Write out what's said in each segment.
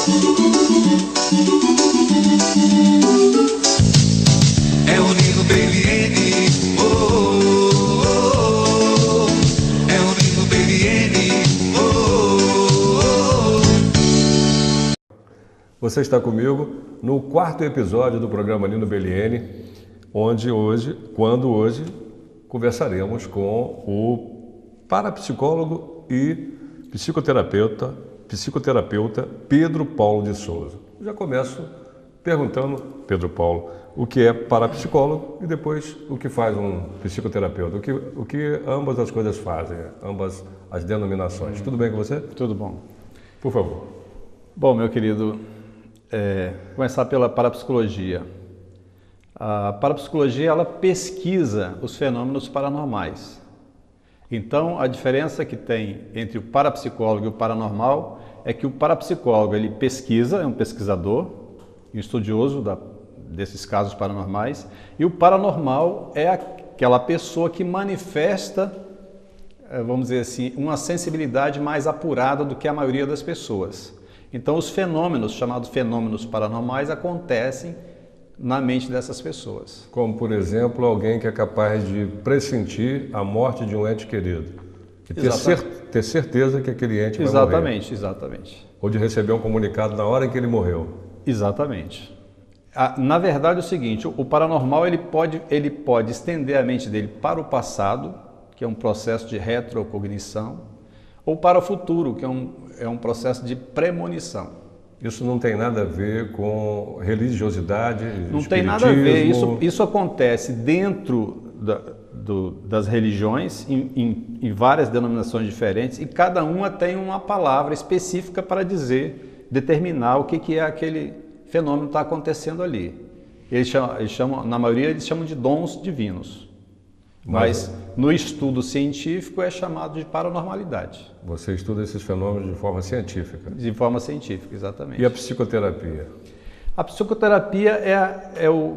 É o Nino Bellieni, oh, oh, oh, oh. É o Nino Bellieni, oh, oh, oh. Você está comigo no quarto episódio do programa Nino Bellieni, quando hoje conversaremos com o parapsicólogo e psicoterapeuta Pedro Paulo de Souza. Já começo perguntando, Pedro Paulo, o que é parapsicólogo e depois o que faz um psicoterapeuta, o que ambas as coisas fazem, ambas as denominações. Tudo bem com você? Tudo bom. Por favor. Bom, meu querido, começar pela parapsicologia. A parapsicologia, ela pesquisa os fenômenos paranormais. Então, a diferença que tem entre o parapsicólogo e o paranormal é que o parapsicólogo, ele pesquisa, é um pesquisador, um estudioso desses casos paranormais, e o paranormal é aquela pessoa que manifesta, vamos dizer assim, uma sensibilidade mais apurada do que a maioria das pessoas. Então, os fenômenos, chamados fenômenos paranormais, acontecem na mente dessas pessoas. Como, por exemplo, alguém que é capaz de pressentir a morte de um ente querido e ter certeza que aquele ente vai morrer. Exatamente. Ou de receber um comunicado na hora em que ele morreu. Exatamente. Na verdade é o seguinte, o paranormal ele pode estender a mente dele para o passado, que é um processo de retrocognição, ou para o futuro, que é um processo de premonição. Isso não tem nada a ver com religiosidade, não tem nada a ver, isso acontece dentro das religiões, em várias denominações diferentes, e cada uma tem uma palavra específica para determinar o que é aquele fenômeno que está acontecendo ali. Eles chamam, na maioria eles chamam de dons divinos. Mas no estudo científico é chamado de paranormalidade. Você estuda esses fenômenos de forma científica? De forma científica, exatamente. E a psicoterapia? A psicoterapia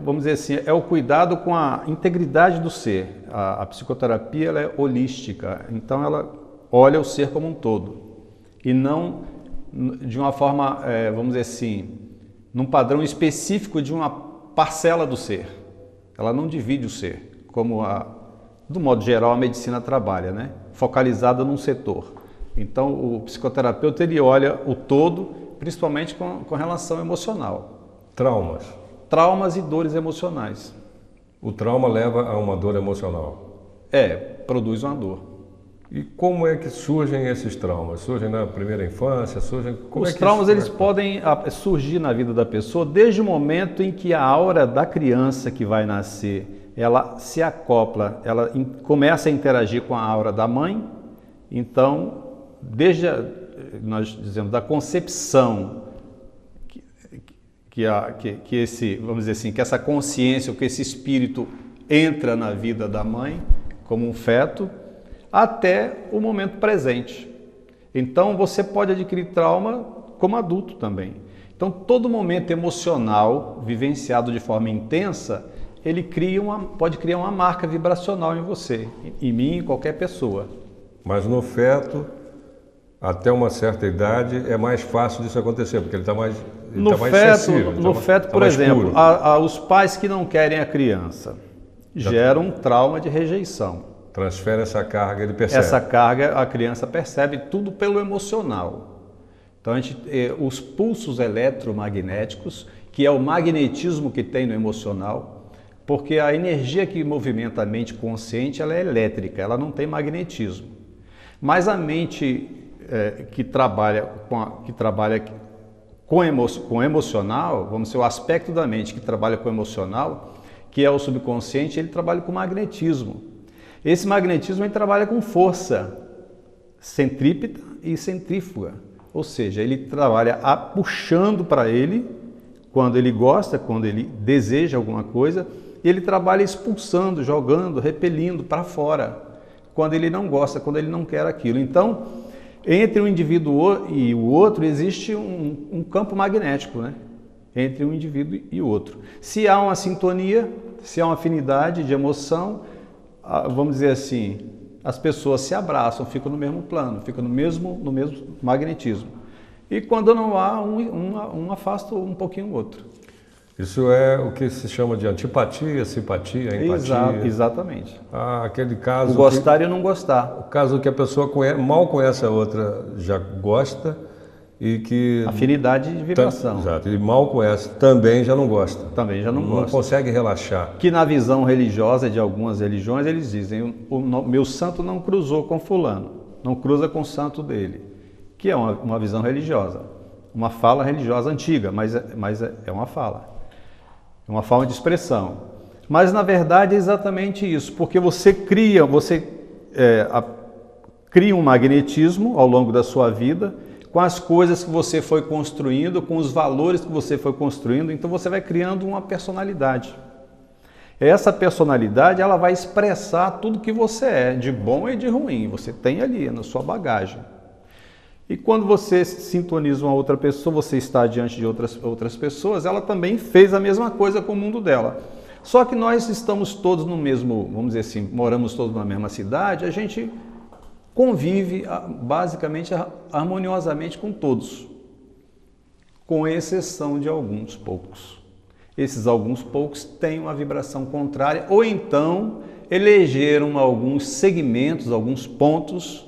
vamos dizer assim, é o cuidado com a integridade do ser. A psicoterapia ela é holística, então ela olha o ser como um todo. E não de uma forma, vamos dizer assim, num padrão específico de uma parcela do ser. Ela não divide o ser, como do modo geral, a medicina trabalha, né? Focalizada num setor. Então, o psicoterapeuta ele olha o todo, principalmente com relação emocional. Traumas. Traumas e dores emocionais. O trauma leva a uma dor emocional? Produz uma dor. E como é que surgem esses traumas? Surgem na primeira infância? Os traumas eles podem surgir na vida da pessoa desde o momento em que a aura da criança que vai nascer ela se acopla, ela começa a interagir com a aura da mãe. Então, nós dizemos, da concepção vamos dizer assim, que essa consciência, que esse espírito entra na vida da mãe como um feto, até o momento presente. Então, você pode adquirir trauma como adulto também. Então, todo momento emocional vivenciado de forma intensa, ele pode criar uma marca vibracional em você, em mim, em qualquer pessoa. Mas no feto, até uma certa idade, é mais fácil disso acontecer, porque ele está mais sensível. No feto, por exemplo, os pais que não querem a criança geram um trauma de rejeição. Transfere essa carga, ele percebe. Essa carga a criança percebe tudo pelo emocional. Então, os pulsos eletromagnéticos, que é o magnetismo que tem no emocional, porque a energia que movimenta a mente consciente ela é elétrica, ela não tem magnetismo. Mas a mente que trabalha com emocional, vamos dizer, o aspecto da mente que trabalha com emocional, que é o subconsciente, ele trabalha com magnetismo. Esse magnetismo ele trabalha com força centrípeta e centrífuga, ou seja, ele trabalha puxando para ele quando ele gosta, quando ele deseja alguma coisa, e ele trabalha expulsando, jogando, repelindo para fora, quando ele não gosta, quando ele não quer aquilo. Então, entre um indivíduo e o outro existe um campo magnético, né? Entre um indivíduo e o outro. Se há uma sintonia, se há uma afinidade de emoção, vamos dizer assim, as pessoas se abraçam, ficam no mesmo plano, ficam no mesmo magnetismo. E quando não há, um afasta um pouquinho o outro. Isso é o que se chama de antipatia, simpatia, empatia. Exatamente. Aquele caso O gostar e o não gostar. o caso que a pessoa mal conhece a outra, já gosta, e que... Afinidade de vibração. Exato. E mal conhece, também já não gosta. Também já não Não gosta. consegue relaxar. Que na visão religiosa de algumas religiões, eles dizem, o meu santo não cruzou com fulano, não cruza com o santo dele. Que é uma visão religiosa. Uma fala religiosa antiga, mas é uma fala. É uma forma de expressão. Mas, na verdade, é exatamente isso, porque você cria um magnetismo ao longo da sua vida, com as coisas que você foi construindo, com os valores que você foi construindo, então você vai criando uma personalidade. Essa personalidade, ela vai expressar tudo que você é, de bom e de ruim, você tem ali na sua bagagem. E quando você sintoniza uma outra pessoa, você está diante de outras pessoas, ela também fez a mesma coisa com o mundo dela. Só que nós estamos todos no mesmo, vamos dizer assim, moramos todos na mesma cidade, a gente convive basicamente harmoniosamente com todos, com exceção de alguns poucos. Esses alguns poucos têm uma vibração contrária, ou então elegeram alguns segmentos, alguns pontos,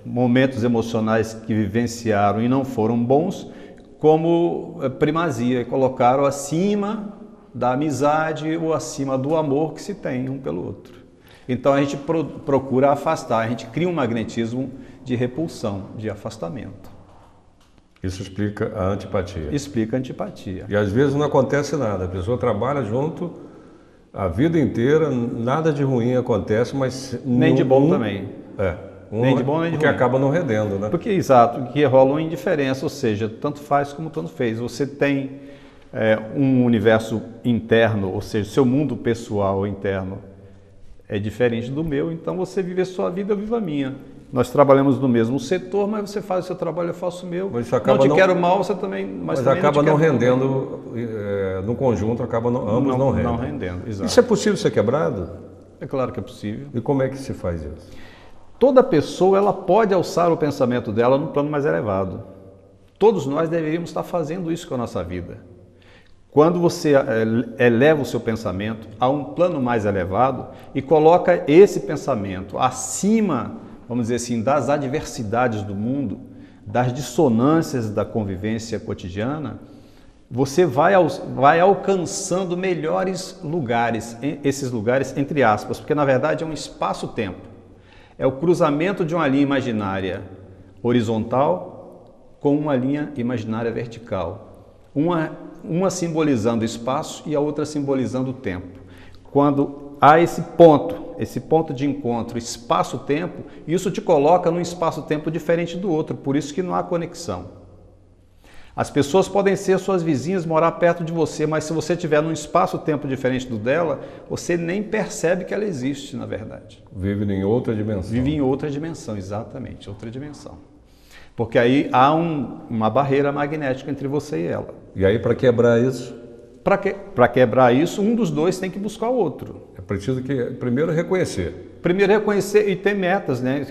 momentos emocionais que vivenciaram e não foram bons, como primazia, e colocaram acima da amizade ou acima do amor que se tem um pelo outro. Então a gente procura afastar, a gente cria um magnetismo de repulsão, de afastamento. Isso explica a antipatia. Explica a antipatia. E às vezes não acontece nada, a pessoa trabalha junto a vida inteira, nada de ruim acontece, mas... Nem de bom também. Nem de bom nem de ruim. Porque acaba não rendendo, né? Porque, exato, que rola uma indiferença, ou seja, tanto faz como tanto fez. Você tem um universo interno, ou seja, seu mundo pessoal interno é diferente do meu, então você vive a sua vida, eu vivo a minha. Nós trabalhamos no mesmo setor, mas você faz o seu trabalho, eu faço o meu. Não te quero mal, você também... Mas acaba não rendendo, no conjunto, ambos não rendem. Não rendendo, exato. Isso é possível ser quebrado? É claro que é possível. E como é que se faz isso? Toda pessoa, ela pode alçar o pensamento dela num plano mais elevado. Todos nós deveríamos estar fazendo isso com a nossa vida. Quando você eleva o seu pensamento a um plano mais elevado e coloca esse pensamento acima, vamos dizer assim, das adversidades do mundo, das dissonâncias da convivência cotidiana, você vai alcançando melhores lugares, esses lugares entre aspas, porque na verdade é um espaço-tempo. É o cruzamento de uma linha imaginária horizontal com uma linha imaginária vertical. Uma simbolizando espaço e a outra simbolizando o tempo. Quando há esse ponto de encontro, espaço-tempo, isso te coloca num espaço-tempo diferente do outro, por isso que não há conexão. As pessoas podem ser suas vizinhas, morar perto de você, mas se você estiver num espaço-tempo diferente do dela, você nem percebe que ela existe, na verdade. Vive em outra dimensão. Vive em outra dimensão, exatamente, outra dimensão. Porque aí há uma barreira magnética entre você e ela. E aí, para quebrar isso? Para quebrar isso, um dos dois tem que buscar o outro. É preciso primeiro reconhecer. Primeiro reconhecer e ter metas, né?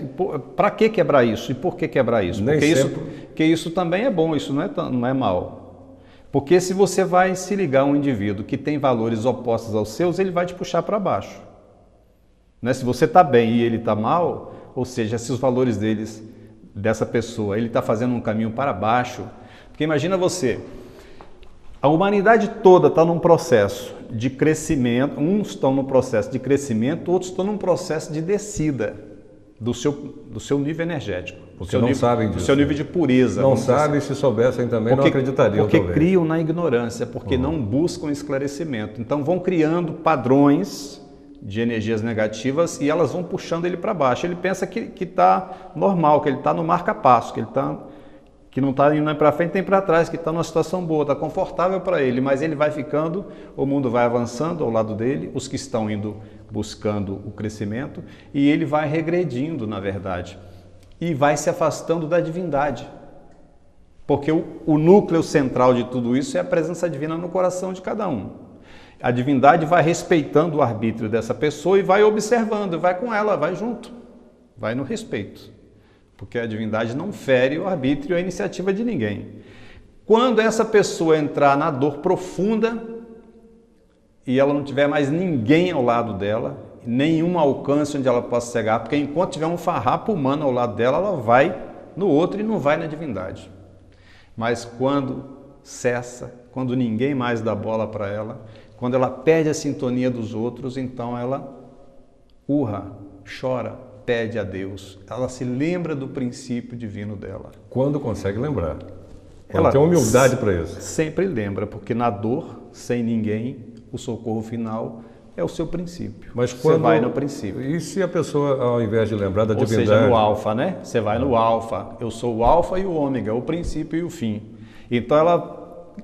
Para que quebrar isso? E por que quebrar isso? Porque isso também é bom, isso não é mal. Porque se você vai se ligar a um indivíduo que tem valores opostos aos seus, ele vai te puxar para baixo. Né? Se você está bem e ele está mal, ou seja, se os valores dessa pessoa, ele está fazendo um caminho para baixo. Porque imagina você, a humanidade toda está num processo de crescimento, uns estão num processo de crescimento, outros estão num processo de descida do seu nível energético. Porque não sabem disso. Do seu nível de pureza. Não sabem, se soubessem também não acreditariam. Porque talvez. Criam na ignorância, porque não buscam esclarecimento. Então vão criando padrões de energias negativas e elas vão puxando ele para baixo. Ele pensa que está normal, que ele está no marca-passo, que não está indo nem para frente nem para trás, que está numa situação boa, está confortável para ele, mas ele vai ficando, o mundo vai avançando ao lado dele, os que estão indo buscando o crescimento, e ele vai regredindo, na verdade, e vai se afastando da divindade. Porque o núcleo central de tudo isso é a presença divina no coração de cada um. A divindade vai respeitando o arbítrio dessa pessoa e vai observando, vai com ela, vai junto, vai no respeito. porque a divindade não fere o arbítrio e a iniciativa de ninguém. Quando essa pessoa entrar na dor profunda e ela não tiver mais ninguém ao lado dela, nenhum alcance onde ela possa chegar, porque enquanto tiver um farrapo humano ao lado dela, ela vai no outro e não vai na divindade. Mas quando cessa, quando ninguém mais dá bola para ela, quando ela perde a sintonia dos outros, então ela urra, chora, pede a Deus. Ela se lembra do princípio divino dela. Quando consegue lembrar. Quando Ela tem humildade para isso. Sempre lembra, porque na dor, sem ninguém, o socorro final é o seu princípio. Mas você quando... vai no princípio. E se a pessoa, ao invés de lembrar da Ou divindade... seja, no alfa, né? Você vai no alfa. Eu sou o alfa e o ômega, o princípio e o fim. Então ela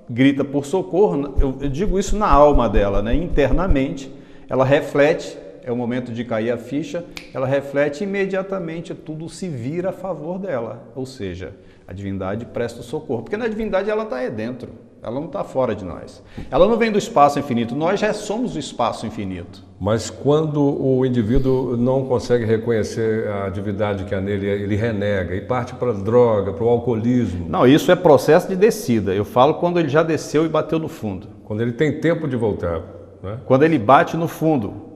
grita por socorro, eu digo isso na alma dela, né? Internamente, ela reflete, é o momento de cair a ficha, ela reflete e imediatamente tudo se vira a favor dela. Ou seja, a divindade presta o socorro, porque na divindade ela está aí dentro, ela não está fora de nós. Ela não vem do espaço infinito, nós já somos o espaço infinito. Mas quando o indivíduo não consegue reconhecer a divindade que há nele, ele renega e parte para a droga, para o alcoolismo. Não, isso é processo de descida. Eu falo quando ele já desceu e bateu no fundo. Quando ele tem tempo de voltar. Né? Quando ele bate no fundo.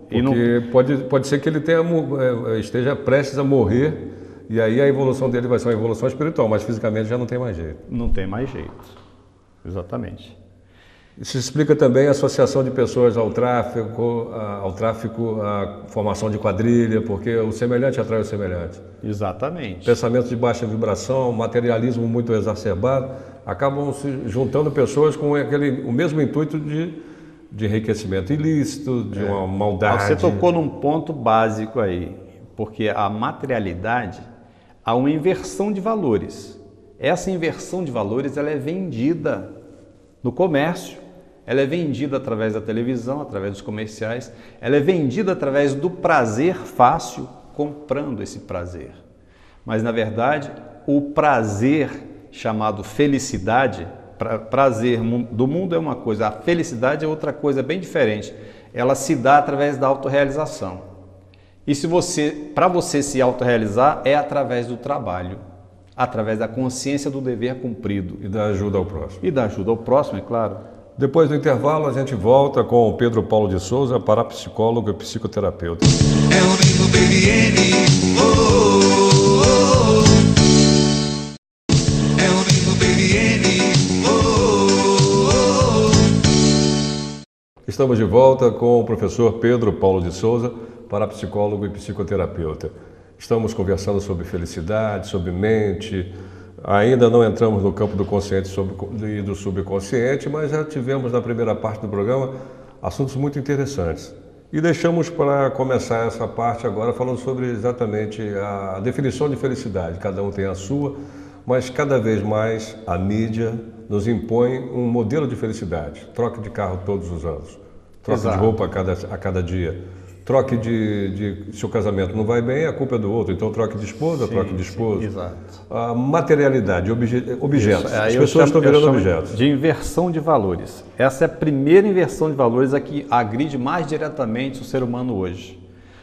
Porque pode ser que ele esteja prestes a morrer e aí a evolução dele vai ser uma evolução espiritual, mas fisicamente já não tem mais jeito. Não tem mais jeito. Exatamente. Isso explica também a associação de pessoas ao tráfico, à formação de quadrilha, porque o semelhante atrai o semelhante. Exatamente. Pensamentos de baixa vibração, materialismo muito exacerbado, acabam se juntando pessoas com o mesmo intuito de enriquecimento ilícito, de uma maldade. Você tocou num ponto básico aí, porque a materialidade, há uma inversão de valores. Essa inversão de valores ela é vendida no comércio, ela é vendida através da televisão, através dos comerciais, ela é vendida através do prazer fácil, comprando esse prazer. Mas, na verdade, o prazer chamado felicidade, prazer do mundo é uma coisa, a felicidade é outra coisa bem diferente. Ela se dá através da autorrealização. E para você se autorrealizar é através do trabalho, através da consciência do dever cumprido. E da ajuda ao próximo. E da ajuda ao próximo, é claro. Depois do intervalo, a gente volta com o Pedro Paulo de Souza, parapsicólogo e psicoterapeuta. É o Nino Beliene, oh, oh, oh. É o Nino Beliene, oh, oh, oh. Estamos de volta com o professor Pedro Paulo de Souza, parapsicólogo e psicoterapeuta. Estamos conversando sobre felicidade, sobre mente. Ainda não entramos no campo do consciente e do subconsciente, mas já tivemos na primeira parte do programa assuntos muito interessantes. E deixamos para começar essa parte agora falando sobre exatamente a definição de felicidade. Cada um tem a sua, mas cada vez mais a mídia nos impõe um modelo de felicidade. Troque de carro todos os anos, troque de roupa a cada dia. Troque se o casamento não vai bem, a culpa é do outro. Então troque de esposa, troque de esposo. Exato. A materialidade, objetos. Isso. As pessoas estão virando objetos. De inversão de valores. Essa é a primeira inversão de valores a que agride mais diretamente o ser humano hoje.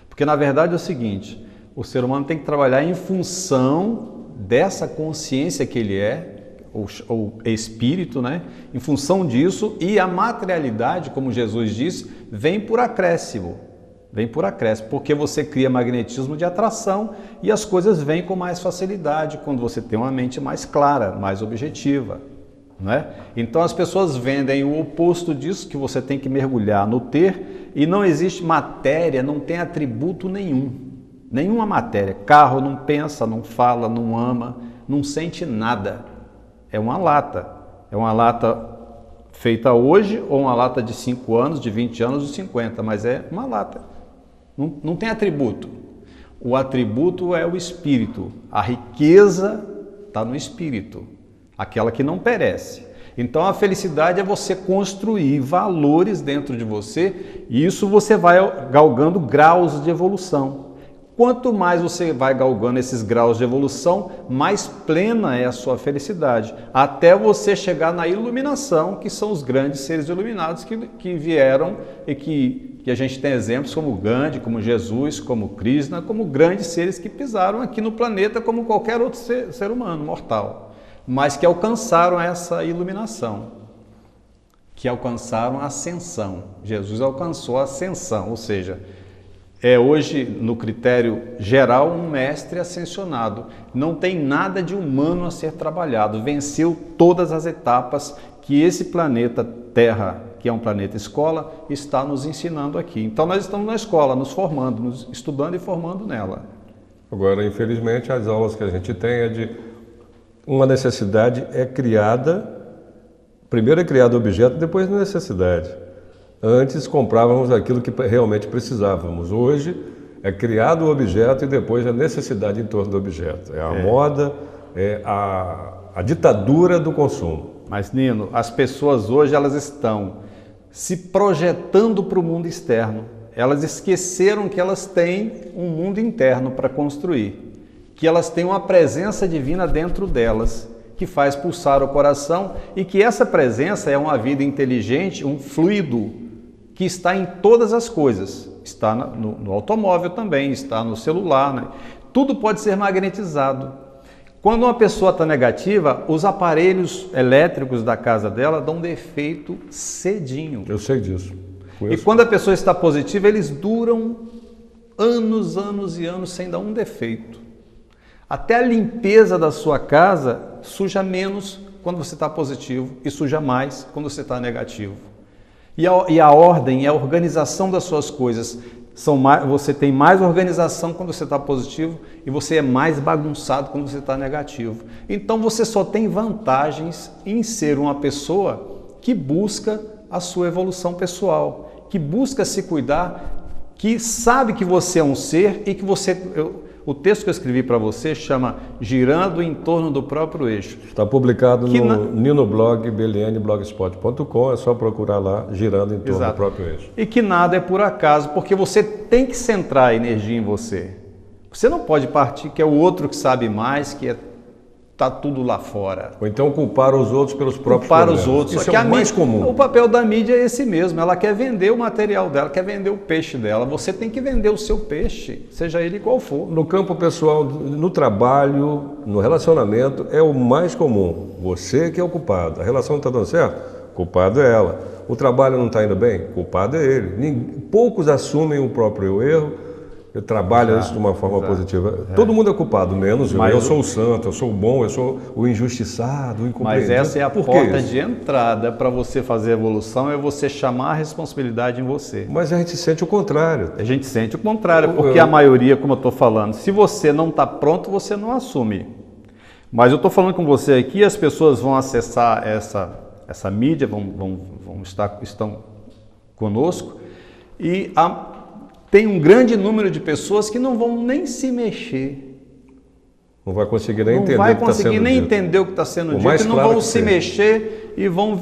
Porque na verdade é o seguinte, o ser humano tem que trabalhar em função dessa consciência que ele é, ou espírito, né? Em função disso, e a materialidade, como Jesus disse, vem por acréscimo. Vem por acréscimo, porque você cria magnetismo de atração e as coisas vêm com mais facilidade quando você tem uma mente mais clara, mais objetiva, não é? Então as pessoas vendem o oposto disso, que você tem que mergulhar no ter, e não existe matéria, não tem atributo nenhuma matéria. Carro não pensa, não fala, não ama, não sente nada. É uma lata feita hoje ou uma lata de 5 anos, de 20 anos, de 50, mas é uma lata. Não tem atributo. O atributo é o espírito. A riqueza está no espírito, aquela que não perece. Então a felicidade é você construir valores dentro de você e isso você vai galgando graus de evolução. Quanto mais você vai galgando esses graus de evolução, mais plena é a sua felicidade, até você chegar na iluminação, que são os grandes seres iluminados que vieram e que que a gente tem exemplos como Gandhi, como Jesus, como Krishna, como grandes seres que pisaram aqui no planeta como qualquer outro ser humano mortal, mas que alcançaram essa iluminação, que alcançaram a ascensão. Jesus alcançou a ascensão, ou seja, é hoje, no critério geral, um mestre ascensionado. Não tem nada de humano a ser trabalhado. Venceu todas as etapas que esse planeta Terra, que é um planeta escola, está nos ensinando aqui. Então nós estamos na escola, nos formando, nos estudando e formando nela. Agora, infelizmente, as aulas que a gente tem é de uma necessidade é criada, primeiro é criado o objeto, depois a necessidade. Antes comprávamos aquilo que realmente precisávamos. Hoje é criado o objeto e depois a necessidade em torno do objeto. É a moda, é a ditadura do consumo. Mas, Nino, as pessoas hoje elas estão se projetando para o mundo externo. Elas esqueceram que elas têm um mundo interno para construir, que elas têm uma presença divina dentro delas, que faz pulsar o coração e que essa presença é uma vida inteligente, um fluido que está em todas as coisas. Está no automóvel também, está no celular, né? Tudo pode ser magnetizado. Quando uma pessoa está negativa, os aparelhos elétricos da casa dela dão defeito cedinho. Eu sei disso. E quando a pessoa está positiva, eles duram anos, anos e anos sem dar um defeito. Até a limpeza da sua casa suja menos quando você está positivo e suja mais quando você está negativo. E a ordem, a organização das suas coisas, você tem mais organização quando você está positivo e você é mais bagunçado quando você está negativo. Então você só tem vantagens em ser uma pessoa que busca a sua evolução pessoal, que busca se cuidar, que sabe que você é um ser e que você... O texto que eu escrevi para você chama Girando em Torno do Próprio Eixo. Está publicado no Ninoblog, blogspot.com, é só procurar lá, Girando em Torno do Próprio Eixo. E que nada é por acaso, porque você tem que centrar a energia em você. Você não pode partir que é o outro que sabe mais, que está tudo lá fora. Ou então culpar os outros pelos próprios culpar problemas. Os outros. Isso é o mais comum. O papel da mídia é esse mesmo, ela quer vender o material dela, quer vender o peixe dela. Você tem que vender o seu peixe, seja ele qual for. No campo pessoal, no trabalho, no relacionamento, é o mais comum. Você que é o culpado. A relação não está dando certo? Culpado é ela. O trabalho não está indo bem? Culpado é ele. Poucos assumem o próprio erro. Eu trabalho isso de uma forma positiva. Todo mundo é culpado, menos eu. Eu sou o santo, eu sou o bom, eu sou o injustiçado, o incompreendido. Mas essa é a porta de entrada para você fazer a evolução, é você chamar a responsabilidade em você. Mas a gente sente o contrário. A gente sente o contrário, porque a maioria, como eu estou falando, se você não está pronto, você não assume. Mas eu estou falando com você aqui, as pessoas vão acessar essa mídia, estão conosco, e tem um grande número de pessoas que não vão nem se mexer. Não vai conseguir nem entender o que está sendo dito. Não vai conseguir nem entender o que está sendo dito, e não vão se mexer e vão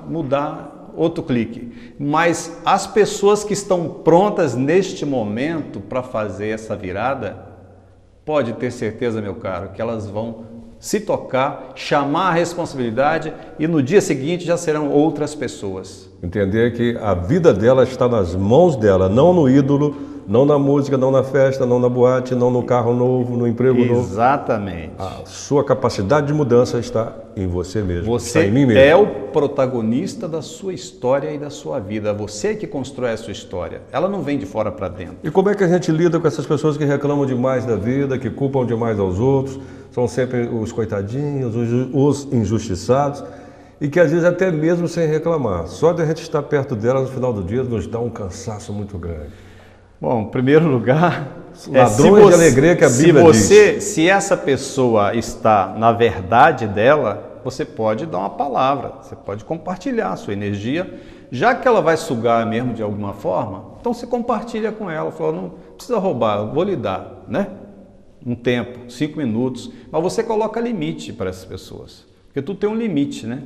mudar outro clique. Mas as pessoas que estão prontas neste momento para fazer essa virada, pode ter certeza, meu caro, que elas vão se tocar, chamar a responsabilidade e no dia seguinte já serão outras pessoas. Entender que a vida dela está nas mãos dela, não no ídolo, não na música, não na festa, não na boate, não no carro novo, no emprego novo. Exatamente. A sua capacidade de mudança está em você mesmo. Você está em mim mesmo. É o protagonista da sua história e da sua vida. Você que constrói a sua história. Ela não vem de fora para dentro. E como é que a gente lida com essas pessoas que reclamam demais da vida, que culpam demais aos outros, são sempre os coitadinhos, os injustiçados, e que às vezes até mesmo sem reclamar. Só de a gente estar perto delas no final do dia nos dá um cansaço muito grande. Bom, em primeiro lugar, ladrões de alegria que a Bíblia diz. Se essa pessoa está na verdade dela, você pode dar uma palavra, você pode compartilhar a sua energia, já que ela vai sugar mesmo de alguma forma, então você compartilha com ela, fala, não precisa roubar, eu vou lhe dar, né? Um tempo, 5 minutos, mas você coloca limite para essas pessoas, porque tudo tem um limite, né?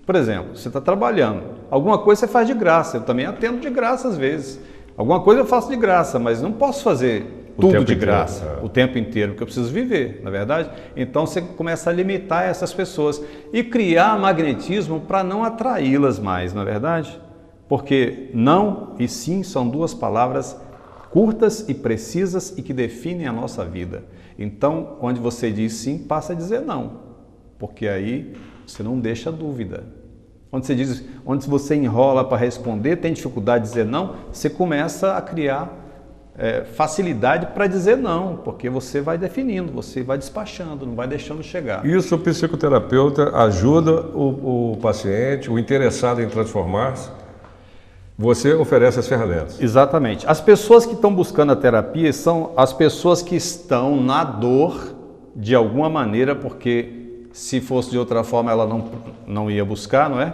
Por exemplo, você está trabalhando, alguma coisa você faz de graça, eu também atendo de graça às vezes. Alguma coisa eu faço de graça, mas não posso fazer tudo de graça o tempo inteiro, porque eu preciso viver, na verdade? Então você começa a limitar essas pessoas e criar magnetismo para não atraí-las mais, na verdade? Porque não e sim são duas palavras curtas e precisas e que definem a nossa vida. Então, onde você diz sim, passa a dizer não, porque aí você não deixa dúvida. Onde você enrola para responder, tem dificuldade de dizer não, você começa a criar facilidade para dizer não, porque você vai definindo, você vai despachando, não vai deixando chegar. Isso o psicoterapeuta ajuda o paciente, o interessado em transformar-se. Você oferece as ferramentas. Exatamente. As pessoas que estão buscando a terapia são as pessoas que estão na dor de alguma maneira, porque se fosse de outra forma ela não ia buscar, não é?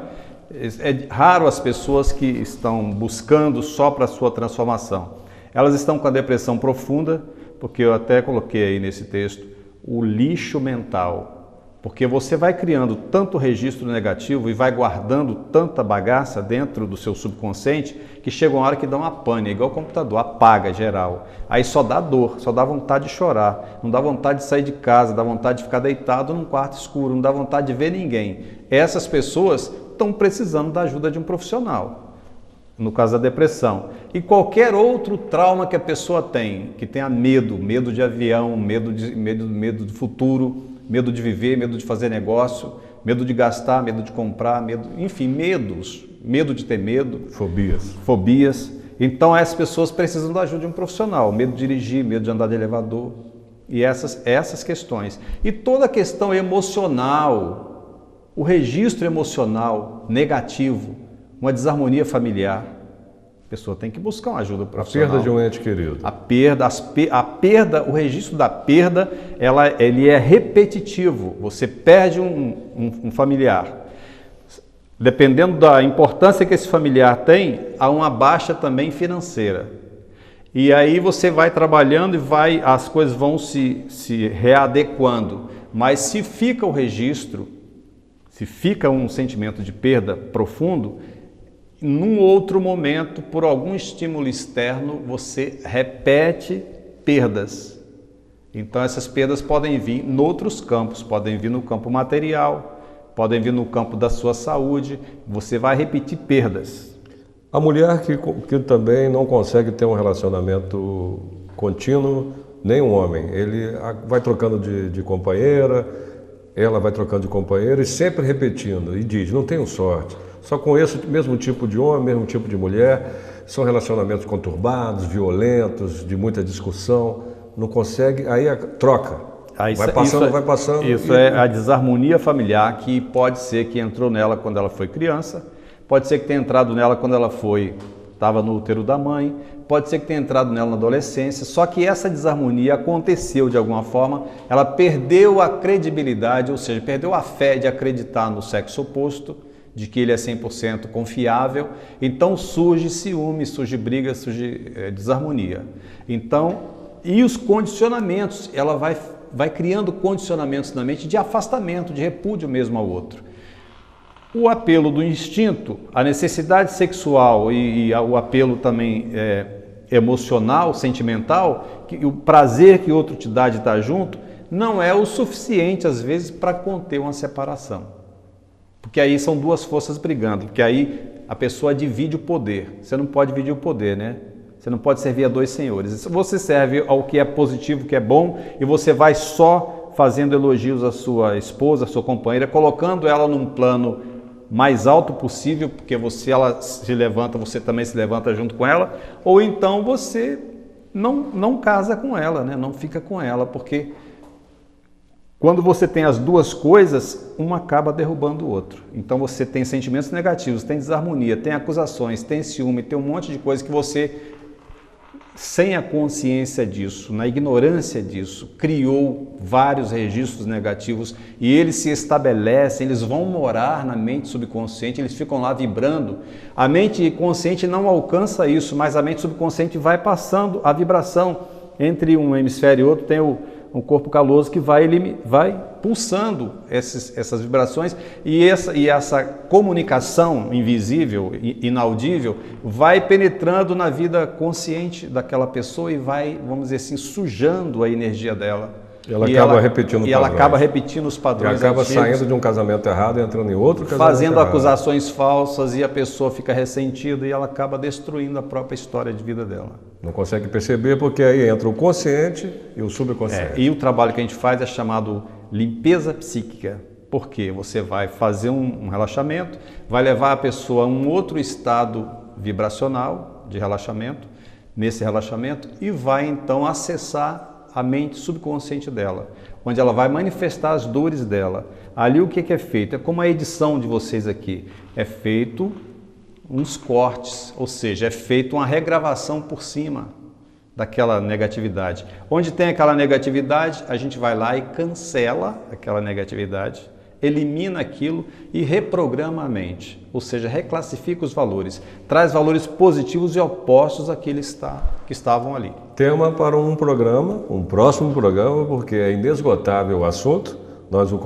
É raro as pessoas que estão buscando só para a sua transformação. Elas estão com a depressão profunda, porque eu até coloquei aí nesse texto, o lixo mental. Porque você vai criando tanto registro negativo e vai guardando tanta bagaça dentro do seu subconsciente que chega uma hora que dá uma pane, é igual o computador, apaga geral. Aí só dá dor, só dá vontade de chorar, não dá vontade de sair de casa, dá vontade de ficar deitado num quarto escuro, não dá vontade de ver ninguém. Essas pessoas estão precisando da ajuda de um profissional, no caso da depressão. E qualquer outro trauma que a pessoa tem, que tenha medo de avião, medo do futuro, medo de viver, medo de fazer negócio, medo de gastar, medo de comprar, enfim, medo de ter medo. Fobias. Então essas pessoas precisam da ajuda de um profissional, medo de dirigir, medo de andar de elevador e essas questões. E toda a questão emocional, o registro emocional negativo, uma desarmonia familiar, a pessoa tem que buscar uma ajuda profissional. A perda de um ente querido. A perda, o registro da perda, ele é repetitivo. Você perde um familiar. Dependendo da importância que esse familiar tem, há uma baixa também financeira. E aí você vai trabalhando e as coisas vão se readequando. Mas se fica o registro, se fica um sentimento de perda profundo, num outro momento, por algum estímulo externo, você repete perdas. Então essas perdas podem vir em outros campos, podem vir no campo material, podem vir no campo da sua saúde, você vai repetir perdas. A mulher que também não consegue ter um relacionamento contínuo, nem um homem, ele vai trocando de companheira, ela vai trocando de companheiro e sempre repetindo, e diz, não tenho sorte. Só conheço o mesmo tipo de homem, mesmo tipo de mulher, são relacionamentos conturbados, violentos, de muita discussão, não consegue, aí troca, vai passando. Isso é a desarmonia familiar que pode ser que entrou nela quando ela foi criança, pode ser que tenha entrado nela quando ela estava no útero da mãe, pode ser que tenha entrado nela na adolescência, só que essa desarmonia aconteceu de alguma forma, ela perdeu a credibilidade, ou seja, perdeu a fé de acreditar no sexo oposto, de que ele é 100% confiável, então surge ciúme, surge briga, surge desarmonia. Então, e os condicionamentos, ela vai criando condicionamentos na mente de afastamento, de repúdio mesmo ao outro. O apelo do instinto, a necessidade sexual e o apelo também emocional, sentimental, o prazer que o outro te dá de estar junto, não é o suficiente às vezes para conter uma separação. Porque aí são duas forças brigando, porque aí a pessoa divide o poder. Você não pode dividir o poder, né? Você não pode servir a dois senhores. Você serve ao que é positivo, que é bom, e você vai só fazendo elogios à sua esposa, à sua companheira, colocando ela num plano mais alto possível, porque ela se levanta, você também se levanta junto com ela, ou então você não casa com ela, né? Não fica com ela, porque quando você tem as duas coisas, uma acaba derrubando o outro. Então você tem sentimentos negativos, tem desarmonia, tem acusações, tem ciúme, tem um monte de coisa que você, sem a consciência disso, na ignorância disso, criou vários registros negativos e eles se estabelecem, eles vão morar na mente subconsciente, eles ficam lá vibrando. A mente consciente não alcança isso, mas a mente subconsciente vai passando a vibração entre um hemisfério e outro, tem um corpo caloso que vai pulsando essas vibrações e essa comunicação invisível, inaudível, vai penetrando na vida consciente daquela pessoa e vai, vamos dizer assim, sujando a energia dela. Ela acaba repetindo E ela padrões. acaba repetindo os E padrões acaba antigos, saindo de um casamento errado e entrando em outro casamento fazendo errado. acusações falsas e a pessoa fica ressentida e ela acaba destruindo a própria história de vida dela. Não consegue perceber porque aí entra o consciente e o subconsciente. E o trabalho que a gente faz é chamado limpeza psíquica. Por quê? Você vai fazer um relaxamento, vai levar a pessoa a um outro estado vibracional de relaxamento, nesse relaxamento, e vai então acessar a mente subconsciente dela, onde ela vai manifestar as dores dela. Ali o que é feito? É como a edição de vocês aqui. É feito uns cortes, ou seja, é feito uma regravação por cima daquela negatividade. Onde tem aquela negatividade, a gente vai lá e cancela aquela negatividade, elimina aquilo e reprograma a mente, ou seja, reclassifica os valores, traz valores positivos e opostos àqueles que estavam ali. Tema para um programa, um próximo programa, porque é inesgotável o assunto. Nós lhe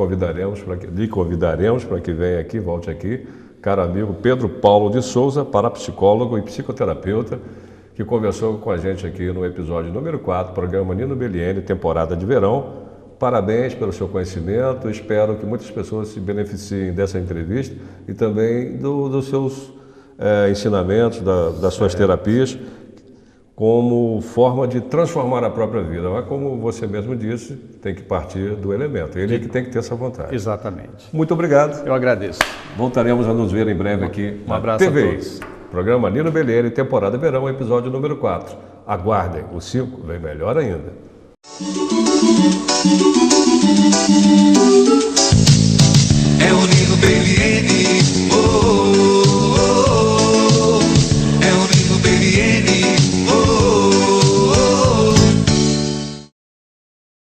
convidaremos para que venha aqui, volte aqui, caro amigo Pedro Paulo de Souza, parapsicólogo e psicoterapeuta, que conversou com a gente aqui no episódio número 4, programa Nino Belliene, temporada de verão. Parabéns pelo seu conhecimento, espero que muitas pessoas se beneficiem dessa entrevista e também dos seus ensinamentos, das suas terapias, como forma de transformar a própria vida. Mas como você mesmo disse, tem que partir do elemento, ele é que tem que ter essa vontade. Exatamente. Muito obrigado. Eu agradeço. Voltaremos a nos ver em breve aqui Um na abraço TV. a todos. Programa Nino Belliene, temporada verão, episódio número 4. Aguardem, o 5 vem melhor ainda. É o Nino Belliene.